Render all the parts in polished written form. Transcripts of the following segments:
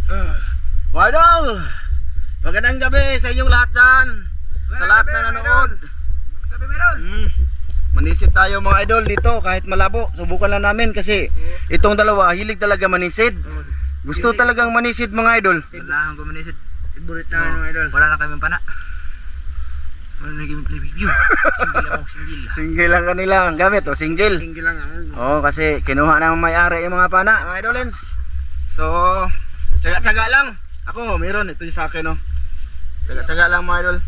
Mga idol, magandang gabi sa inyong lahat dyan. Sa lahat na nanonood. Gabi meron. Manisid tayo mga idol dito kahit malabo. Subukan lang namin kasi itong dalawa hilig talaga manisid. Gusto talagang manisid mga idol. Kailangan ko manisid. Favorite namin mga idol. Wala na kaming pana. Wala na kaming play review. Single lang ako, single. Single lang kanila ang gamit o single. Single lang ako. Oo, kasi kinuha ng may-ari yung mga pana mga idolens. So, tsaga-tsaga lang. Ako, meron. Ito yung sa akin, no. Tsaga-tsaga lang, mga idol.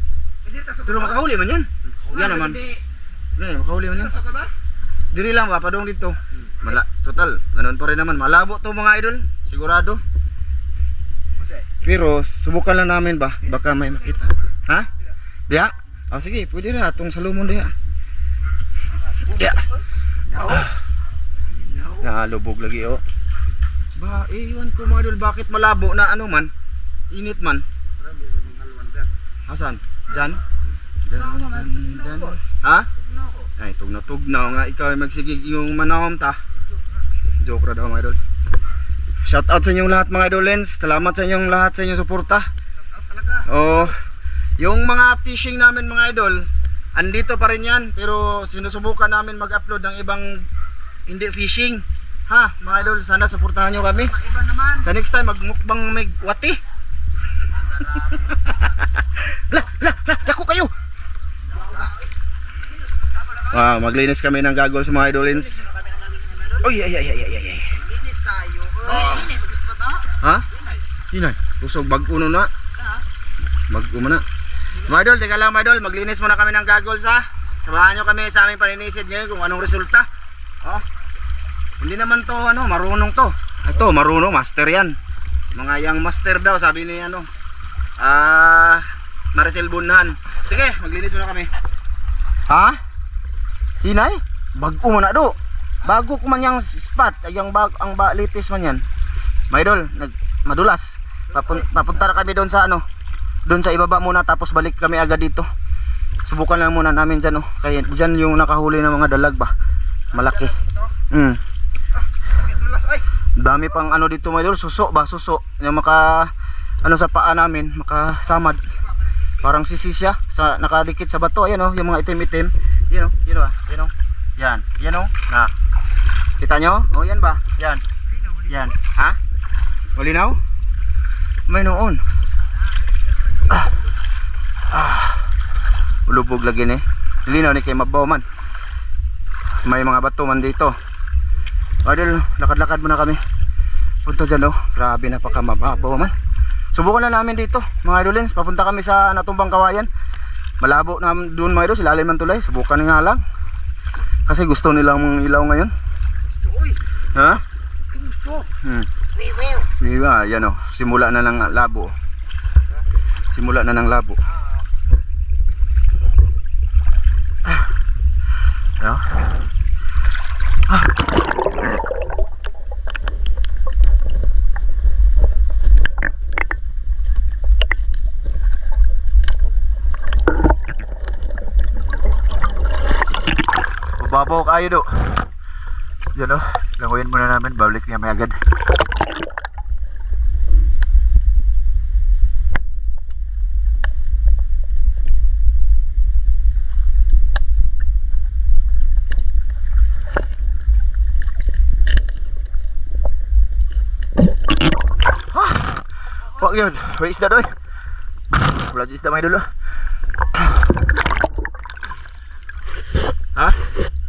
Pero makahuli man yan. Yan naman. Yan, makahuli man yan. Diri lang, papadong dito. Total, ganun pa rin naman. Malabo to mga idol. Sigurado. Pero, subukan lang namin ba? Baka may makita. Ha? Diya? Oh, sige, pwede rin. Itong salumon diya. Diya. Nalubog lagi, oh. Ba, iwan ko mga idol. Bakit malabo na ano man? Init man. Hasan? Diyan? Diyan. Ha? Ay, tugnaw nga. Ikaw ay magsigig yung manahom ta. Joke ra daw mga idol. Shout out sa inyong lahat mga idolens. Salamat sa inyong lahat sa inyong suporta. Oh, yung mga fishing namin mga idol, andito pa rin yan. Pero sinusubukan namin mag-upload ng ibang hindi fishing. Ha, mga idol, sana suportahan nyo kami. Iba naman. Sa next time, magmukbang may wati. Dako kayo. Maglinis kami ng goggles mga idolins. Oy, ay. Linis tayo. Linis, mag-spot na. Ha? Hinay. Kusog bag-uno na. Bag-uno na. Mga idol, teka lang mga idol, maglinis muna kami ng goggles ha. Sabahan nyo kami sa aming paninisid ngayon kung anong resulta. Oh. Hindi naman to ano, marunong to. Ito, marunong, master yan. Mga yang master daw, sabi ni ano. Maricel Bunhan. Sige, maglinis muna kami. Ha? Hinay? Bago mo na do. Bago ko man yung spot, yung ang latest man yan. Mga idol, madulas. Papunta na kami doon sa ano. Doon sa ibaba muna tapos balik kami agad dito. Subukan lang muna namin dyan oh. Kaya dyan yung nakahuli ng mga dalag ba. Malaki. Dami pang ano dito mga idol, suso ba, suso. Yung maka ano sa paa namin, makasamad. Parang sisi siya sa nakadikit sa bato. Ayan oh, yung mga itim-itim. Yan oh, yan oh. Yan oh. Na. Kita nyo? Oh, yan ba? Yan. Yan. Ha? Malinaw? May noon. Ulubog lagi ni. Linaw ni kay mabaw man. May mga bato man dito. Idol, lakad-lakad muna kami. Punta dyan oh. Grabe, napakamababaw man. Subukan na namin dito mga idolins. Papunta kami sa natumbang kawayan. Malabo na doon mga idol, silalim ng tulay. Subukan nga lang. Kasi gusto nilang ilaw ngayon. Ha? Gusto. Yan oh. Simula na ng labo. Simula na ng labo. Ano? Babaw kayo do. Yan o, languyin muna namin, balik niya may agad. Wag yun, may isda doy. Wala dyan isda may dulo. Ha?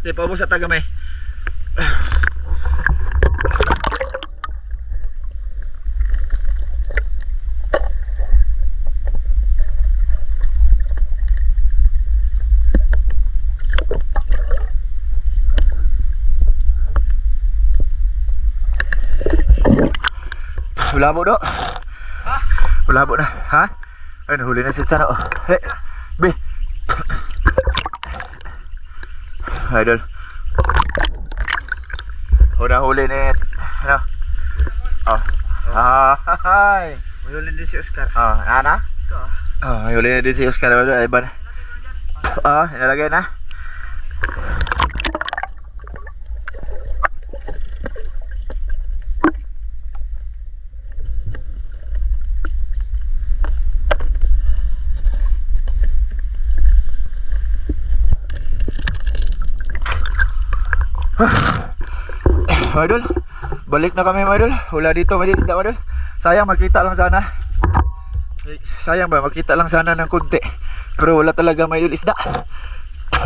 Di pa mo sa tagamay. Ulabo do. Ha? Ulabo na. Ha? Ay, nahuli na si Chano. Hey, B. Idol. Huli ni ano? Oh. Hi. May huli din si Oscar. Oh, ana? Oh, may huli na din si Oscar. Ay, ba? Oh, inalagay na. Mga idol, balik na kami mga idol. Wala dito mga isda mga idol. Sayang makita lang sana. Sayang ba makita lang sana ng kunti. Pero wala talaga mga idol isda.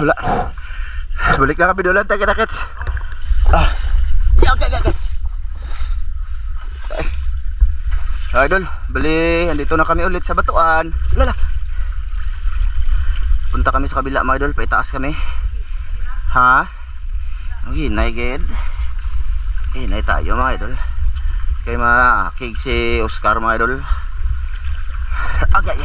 Wala. Balik na kami doon. Takit-takits. Okay. Idol, bali, andito na kami ulit sa batuan. Lala. Punta kami sa kabila mga idol, paitaas kami. Ha? Okay, naigid. Okay, naay tayo mga idol. Kaya makikig si Oscar mga idol. Okay.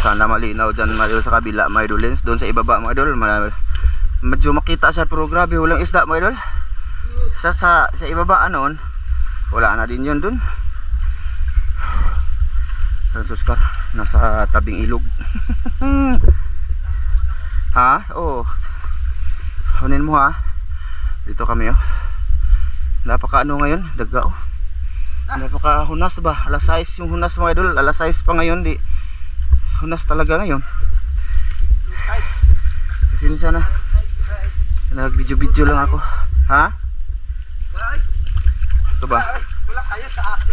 Sana malinaw dyan mga idol sa kabila mga idol. Lens, doon sa ibaba mga idol. Medyo makita siya pero grabe, walang isda mga idol. Sa ibaba noon, wala na din yun dun. Oscar, nasa tabing ilog. Ha? Oo. Hunin mo ha. Dito kami oh. Napaka ano ngayon, daga oh. Napaka hunas ba? Alas 6 yung hunas mga idol. Alas 6 pa ngayon, di hunas talaga ngayon. Pasensya na. Nag-video lang ako. Ha? Ito ba?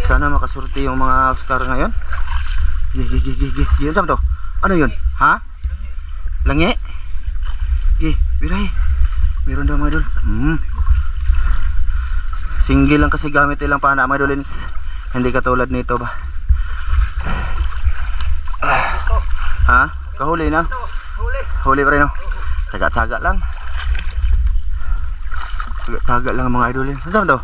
Sana makasurti yung mga Oscar ngayon. Yun saan to? Ano yun? Ha? Langi? Biray. Meron daw mga idol. Single lang kasi gamit ilang pana mga idolins. Hindi katulad nito ba? Ha? Kahuli na? Huli pa rin no? Tsaga-tsaga lang. Tsaga-tsaga lang mga idolins. Saan to?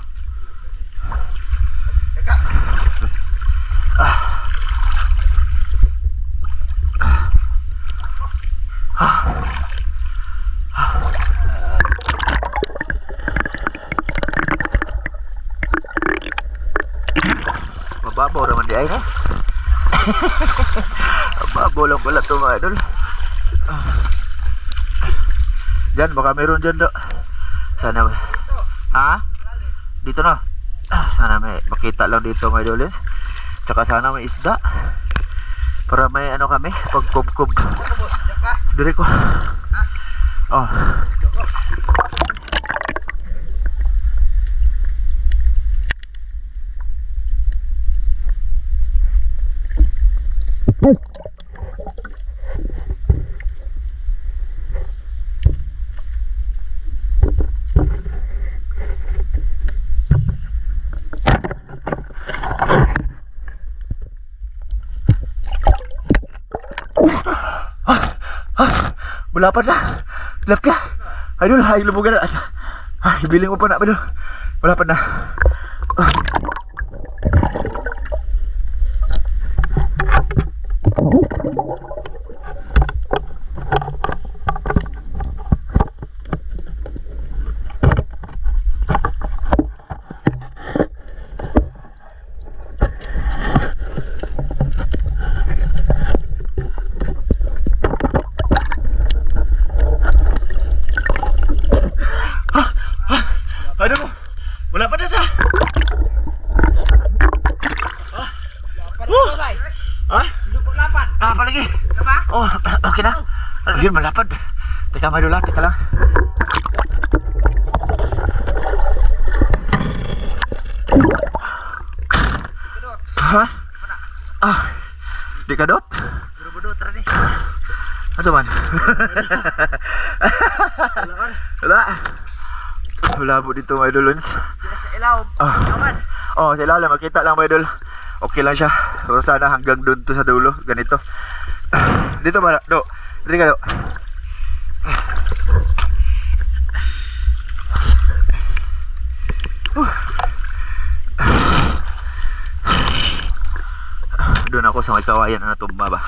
Mababaw naman di ay ha. Mababaw lang pala ito mga idol. Diyan baka meron dyan do. Sana ha? Dito na. Sana may makita lang dito mga idolins. Tsaka sana may isda. Para may ano kami, pagkub-kub. Dire ko. Oh. Malapad na. Tilapia. Idol, ay lubugan na. Ay, biling mo pa na, idol. Malapad na. Aduh, wala pa na sa. Lapad. Apa lagi? Apa? Oh, oke na. Yun, malapad. Teka, madula, teka lang. Ha? Di kadot? Buru-buru tara nih. Ano man? Wala. Wala po dito mga idol. Sila sa ilaw. Aman. Oh, sa ilalim, makita lang mga idol. Okay lang siya. Pero sana hanggang doon to sa dulo. Ganito. Dito ba? Do. Dito ka do. Doon ako sa may kawayan na natumba ba?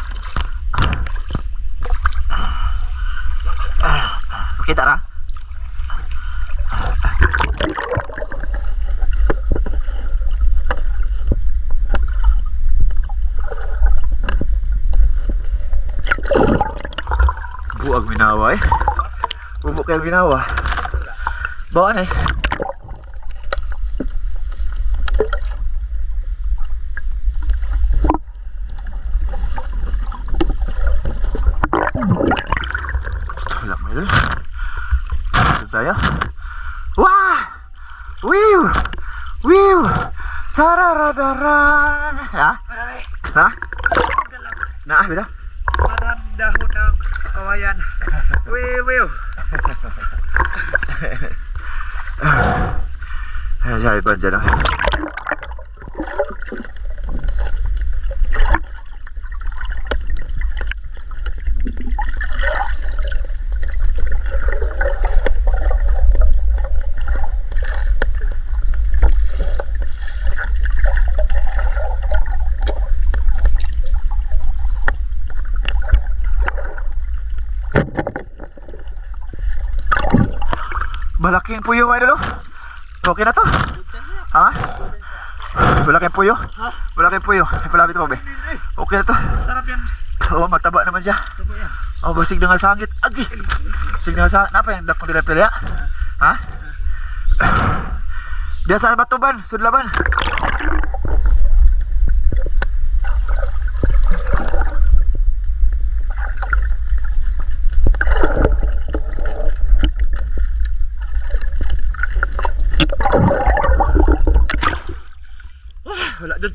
Okay, tara. Buag minawa eh. Bubuk kayo minawa. Bawa na eh. Wala mo yun. Ito tayo. Wow! Chararadaran. Ha? Marami. Ha? Naa, bida? Parang dahon ng kawayan. Wiw. Ayan siya, ipan dyan, oh. Malaking puyo, mga idol, oh. Okay na to. Ha? Malaking puyo? Malaking puyo. Ipalapit mo, be. Okay na to. Sarap yan. Oo, mataba naman siya. Tubo yan. Oh, basig na nga sangit. Agi. Basig na nga sangit. Napa yung dakong tilapia? Ha? Biasa batuban, sudlaban. Wala dyan.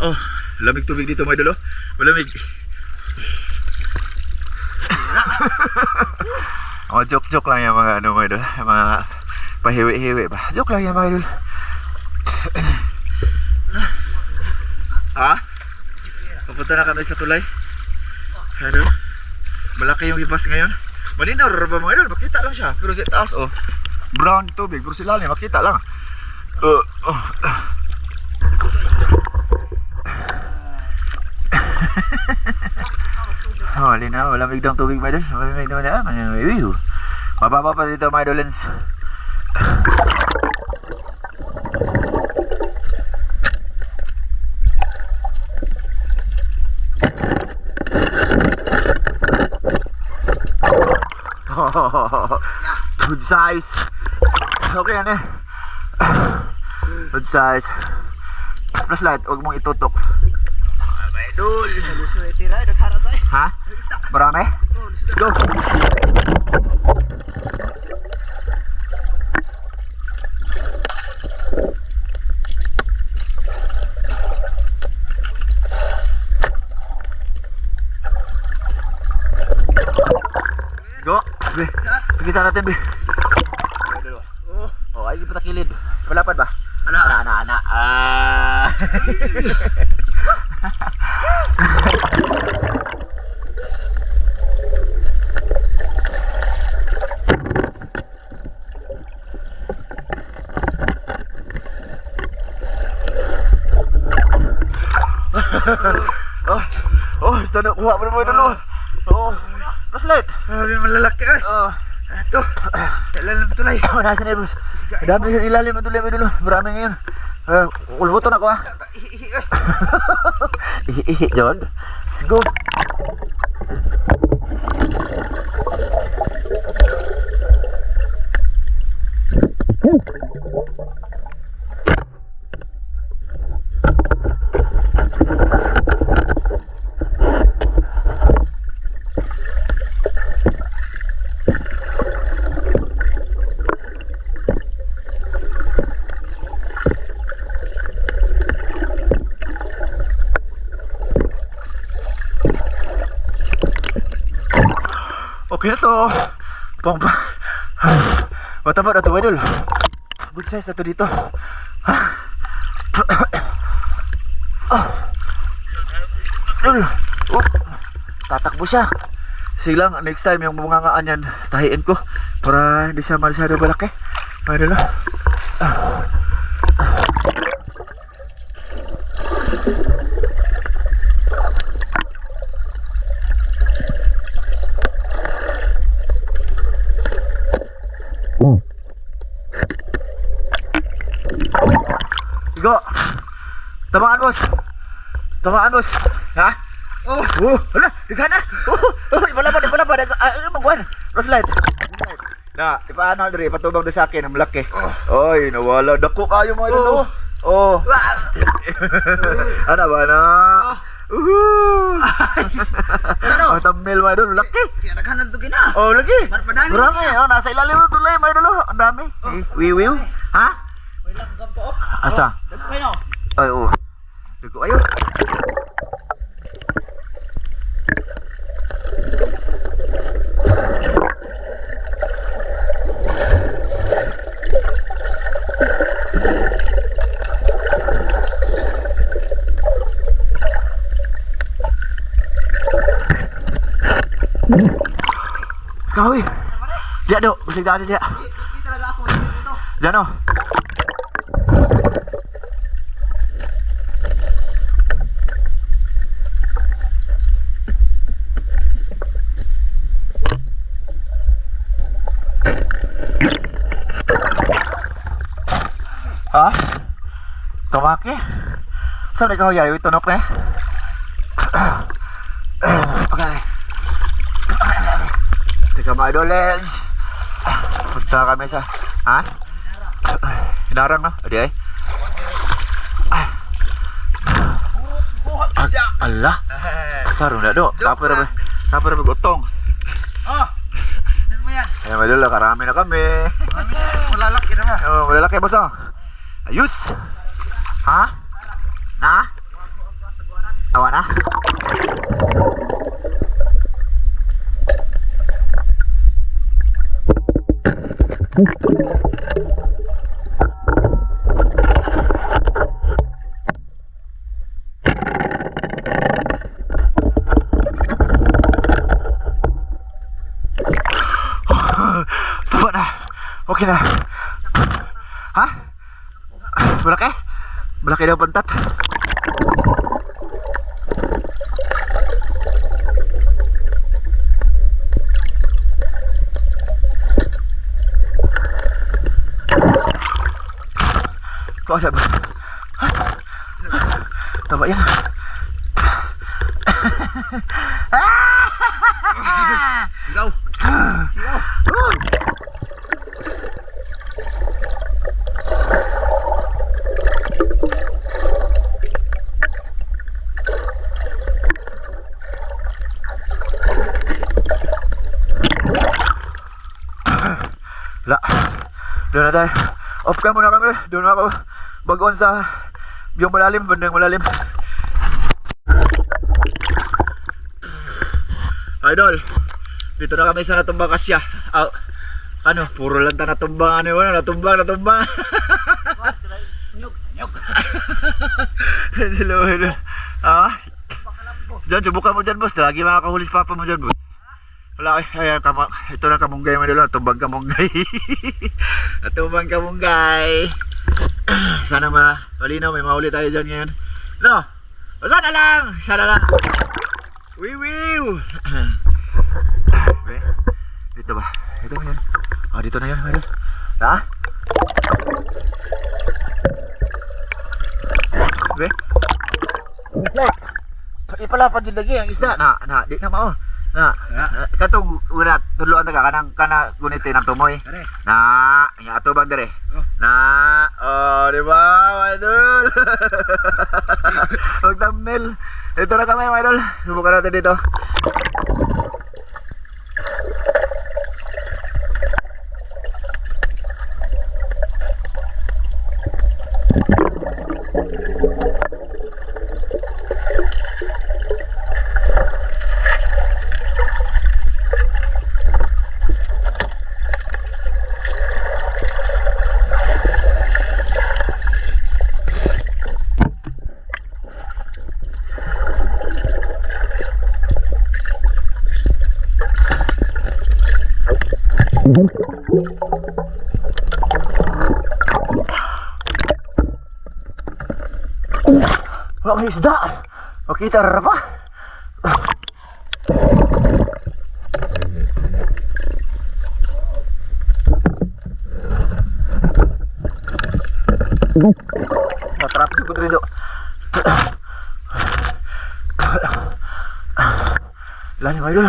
Oh, lamig tubig dito, mga idol, oh. Malamig. Oh, joke lang yan, mga ano, mga idol. Mga pahiwi-hiwi ba. Joke lang yan, mga idol. Ha? Papunta na kami sa tulay. Ano? Malaki yung ipas ngayon. Malinaw ba, mga idol? Makita lang siya. Pero sa taas, oh. Brown tubig. Pero sa ilalim, makita lang. Oh, linaw, lamig daw ang tubig, mga idol. Malamig naman na. Mababa pa dito, mga idolens. Good size. Okay yan, eh. Good size. Flashlight, huwag mong itutok. Mga idol. Ha? Marami? Let's go. Go. Be. Pagkita natin, be. Oh, ay, kita kilid. Palapad ba? Ana. Oh, sana kuha mo naman dulu. Oh, flashlight. Grabe malalaki ay. Oh, Ito. Kailan na tulay. nasa na bus. Dami sa ilalim ng tulay mo dulu. Marami ngayon. Ulbuto na ko, ha. Ihi, John. Let's go. Okay na to. Pangpa. Mataba na to, idol. Good size na to dito. Tatakbo siya. Silang next time yung bungangaan yan, tahiin ko para hindi siya masyado malaki. Idol. Igo. Tamaan, boss. Ha? Hala, digan na. Ibalabad. Magwan. Flashlight. Na, ipaano diri patubang sa akin ang malaki. Oy, nawala dako kayo, mga idol. Oh. Ano ba na? Ang thumbnail, mga idol, laki. Naghanan to gina. Oh, lagi. Marami. Marami. Oh, nasa ilalim ng tulay, mga idol. Ang dami. Wiwiw. Ha? May langgam pa. Asa? Ay, oo. Dago ayo. Kau dia dok, mesti dah ada dia. Jangan. Hả? Tao mắc cái. Sao lại kau vậy với tunok ni? Okay. Teka mga idolens. Punta kami sa... Ha? Hinarang no? Adi ay? Allah. Karong na do. Tapos na magutong. Oh! Ano mo yan? Ayan mga idol, karami na kami. Malalaki na ba? Oh, malalaki boss oh. Ayos. Ha? Na? Awa na? Tama na. Okay na. Ha? Malaki? Malaki daw pantat. Kau siapa? Tambah ya. Silaw! La. Doon na tayo. Off ka muna kami. Doon ako bagoon sa yung malalim, bandang malalim. Idol, dito na kami sa natumbang kasya. Ano, puro lang ta natumbang. Ano yun? Natumbang. Nyog! Hello. Ah? Diyan, subukan mo dyan, boss. Lagi makakahuli si papa mo dyan, boss. Wala ay ito na kamunggay mo dito, natumbang kamunggay. Natumbang kamunggay. Sana malinaw, may mahuli tayo dyan ngayon. No? Sana lang. Wiwiw. Dito ba? Dito na yan. Dito na yan, Mario. Ha? Be? Ipalapad yun lagi ang isda. Di na mao. Katong una tuluan ta kana gunite ng tumoy. Na, nya ato bang dire. Na, di ba, idol? Ang thumbnail. Ito na kami, idol. Subukan natin dito. Wala may isda. Makita rara pa. Matrap ko dito. Lani mo idol.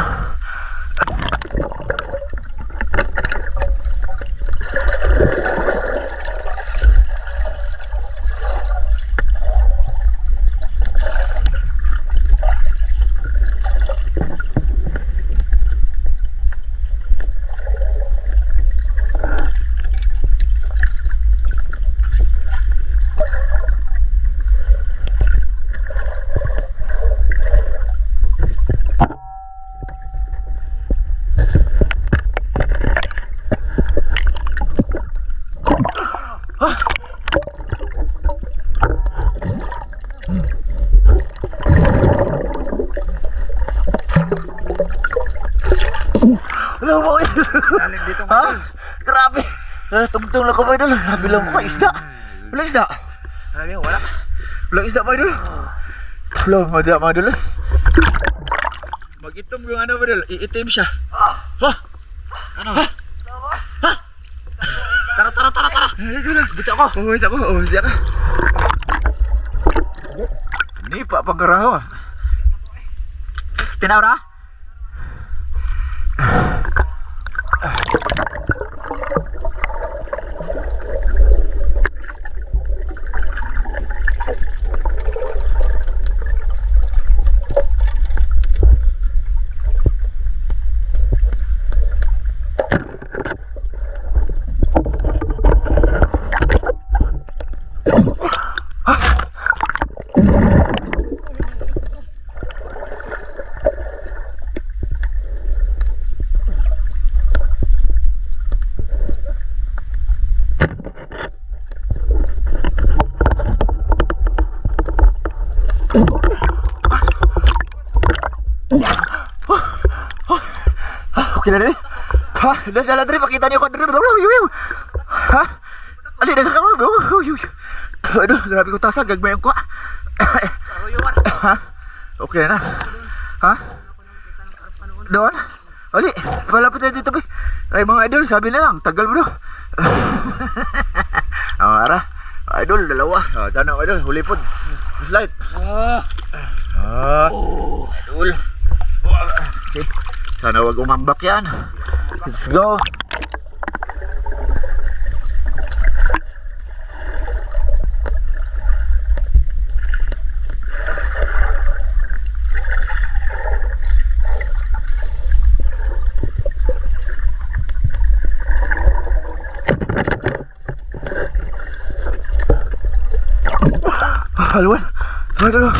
Lalim dito mga Ha? idol. Grabe. Tugtong lang ko mga idol. Grabe lang ko isda. Walang isda. Alam mo, wala. Walang isda mga idol. Wala mga idol. Mag-itom yung ano mga idol. Iitim siya. Ha? Ano? Ha? Tara. Dito ako. Uwis ako. Uwis ka. Ini pak pagkaraho. Tinawra? Okay na rin. Ha? Dala rin, pakita niyo ko. Ha? Ali, nagkakaroon. Aduh, grabe ko tasa. Gagmayang ko. Ha? Okay na. Ha? Doon? Ali, palapit na dito. Ay, mga idol, sabi na lang. Tagal mo no. Ara. Idol, dalawa. Diyan ako, idol. Huli po. Slide. Idol. Okay. Sana wag umambak yan. Let's go. Haluan. Dalo.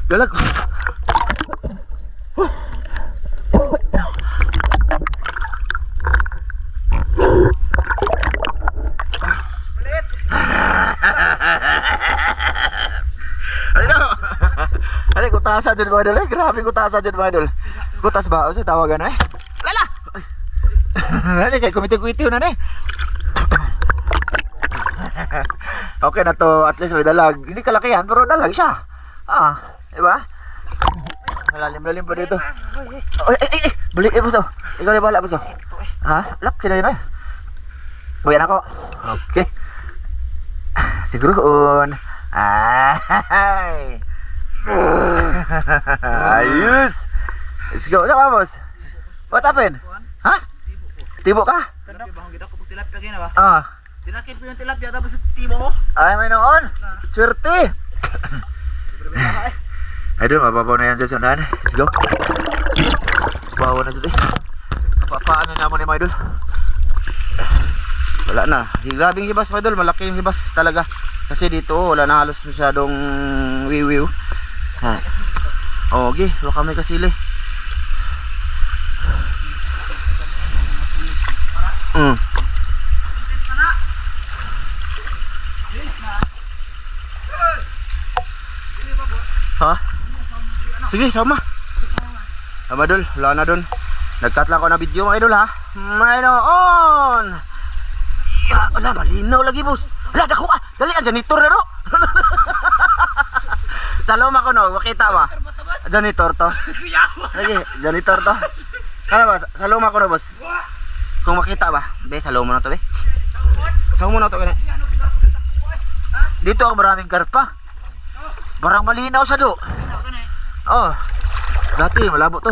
Dalag. Kutasa dyan mga idol eh. Grabe kutasa dyan mga idol. Kutas ba? O siya tawagan eh. Lala! Lala kayo kumiti-kumiti na eh. Okay na to. At least may dalag. Hindi kalakihan pero dalag siya. Diba? Malalim-lalim pa dito. Balik boss oh. Ikaw na bahala boss oh. Ha? Lak sila yun eh. Buyan ako. Okay. Siguro on. Ayos. Let's go. Saan ka boss? What happened? Ha? Tibo ka? Tanda ko, bahang kita ko tilapia kaya na ba? Tinakip ko yung tilapia tapos tibo ko. Ay may noon. Swerte. Aduh, mababaw na yan dyan sa unahan. Let's go. Bawa na dyan eh. Kapapaan na naman eh mga idol. Wala na. Grabing hibas mga idol. Malaki yung hibas talaga. Kasi dito wala na halos masyadong wiwiw. Ha. Okay, wala kami kasili. Ha? Sige, sama. Sama dul, wala na dun. Nag-cut lang ako na video mga idol ha. Mayroon. Ya, wala, malinaw lagi boss. Wala, dako dali, janitor na ro. Salom ako no, makita ba? Janitor to. Lagi, janitor to. Kaya ba, salom ako no boss. Kung makita ba? Be, salom mo na to be. Salom mo na to kaya. Dito ang maraming karpa. Barang malinaw sa do. Oh. Dati malabo to.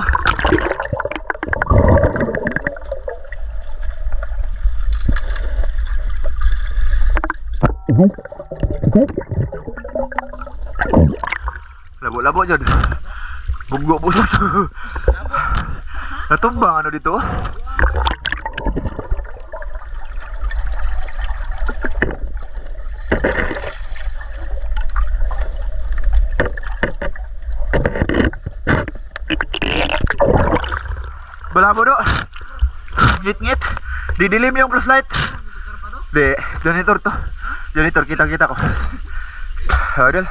Labo-labo dyan. Bunggo po sa natumbang ano dito? Balabo do. Ngit-ngit. Didilim yung flashlight. Di, janitor to. Janitor, kita-kita ko. Adel,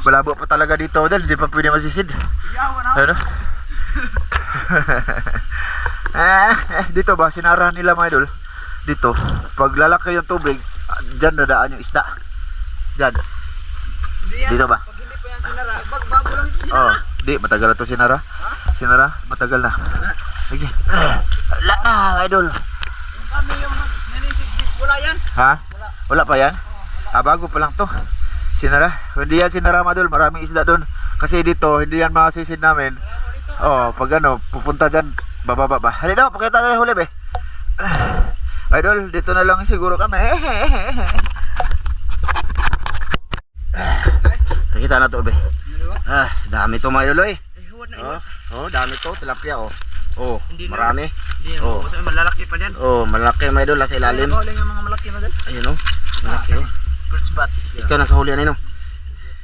balabo pa talaga dito, Adel. Hindi pa pwede masisid. Ano? Dito ba, sinara nila mga idol. Dito, pag lalaki yung tubig, dyan dadaan yung isda. Dyan. Dito ba? Pag hindi pa yan sinara, bago lang ito sinara. Oh, di, matagal na to sinara. Sinara, matagal na. Sige. Wala na, idol. Yung kami yung nanisip, wala yan. Ha? Wala pa yan? Bago pa lang to. Sinara. Hindi yan sinara mga idol, maraming isda doon. Kasi dito, hindi yan makasisid namin. Oh, pag ano, pupunta dyan, bababa ba? Halika daw, pakita na yung huli, be. Idol, dito na lang siguro kami. Nakita na to, be. Dami to mga idol, eh. Huwag na Oh, dami to, tilapia, oh. Oh, Hindi na. marami. Hindi Oh. malalaki pa yan. Oh, malaki mga idol, nasa ilalim. Nakahuli yung mga malaki madal. Ayun, oh. Malaki, oh. First bat. Ikaw nakahuli, ano, no?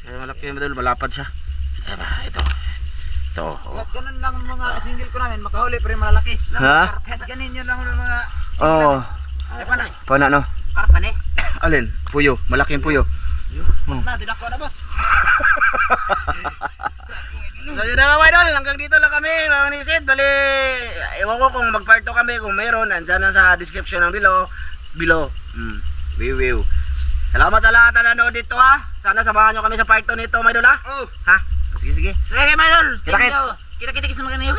Ay, malaki mga idol, malapad siya. Ito. Ito, oh. Kahit ganun lang ang mga single ko namin, makahuli pa rin malalaki. Ha? Kahit ganun yun lang ang mga Oh, ay pa na. paano, no? Karpan eh. Alin? Puyo, malaking puyo. Na, dinako na boss. So yun na mga idol, hanggang dito lang kami mga nisid. Bali, ewan ko kung mag-part 2 kami, kung mayroon, andyan na sa description ng below. Wiwiw. Salamat sa lahat na nanood dito ha. Sana samahan nyo kami sa part 2 nito mga idol ha. Oh. Ha? Sige. Sige, my idol. Kita-kits. Kita sa mga niyo.